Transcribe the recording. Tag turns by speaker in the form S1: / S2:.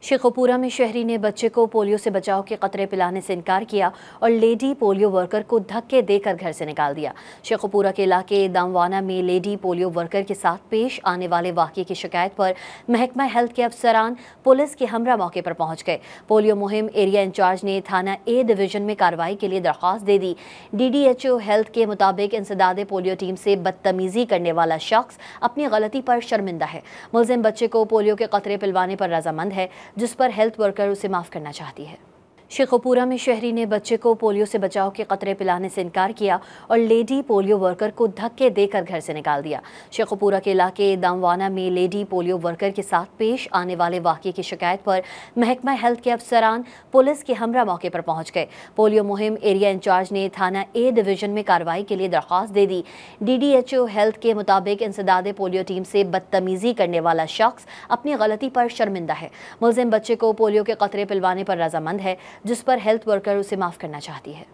S1: शेखोपुरा में शहरी ने बच्चे को पोलियो से बचाव के कतरे पिलाने से इनकार किया और लेडी पोलियो वर्कर को धक्के देकर घर से निकाल दिया। शेखोपुरा के इलाके दामवाना में लेडी पोलियो वर्कर के साथ पेश आने वाले वाकये की शिकायत पर महकमा हेल्थ के अफसरान पुलिस के हमरा मौके पर पहुंच गए। पोलियो मुहिम एरिया इंचार्ज ने थाना ए डिवीजन में कार्रवाई के लिए दरख्वास्त दे दी। DDHO हेल्थ के मुताबिक इंसदादे पोलियो टीम से बदतमीजी करने वाला शख्स अपनी गलती पर शर्मिंदा है। मुलजिम बच्चे को पोलियो के कतरे पिलवाने पर रजामंद है, जिस पर हेल्थ वर्कर उसे माफ करना चाहती है। शेखोपुरा में शहरी ने बच्चे को पोलियो से बचाव के कतरे पिलाने से इनकार किया और लेडी पोलियो वर्कर को धक्के देकर घर से निकाल दिया। शेखोपुरा के इलाके दामवाना में लेडी पोलियो वर्कर के साथ पेश आने वाले वाकये की शिकायत पर महकमा हेल्थ के अफसरान पुलिस के हमरा मौके पर पहुंच गए। पोलियो मुहिम एरिया इंचार्ज ने थाना ए डिवीजन में कार्रवाई के लिए दरख्वास्त दे दी। DDHO हेल्थ के मुताबिक इंसदादे पोलियो टीम से बदतमीजी करने वाला शख्स अपनी गलती पर शर्मिंदा है। मुलजिम बच्चे को पोलियो के कतरे पिलवाने पर रजामंद है, जिस पर हेल्थ वर्कर उसे माफ करना चाहती है।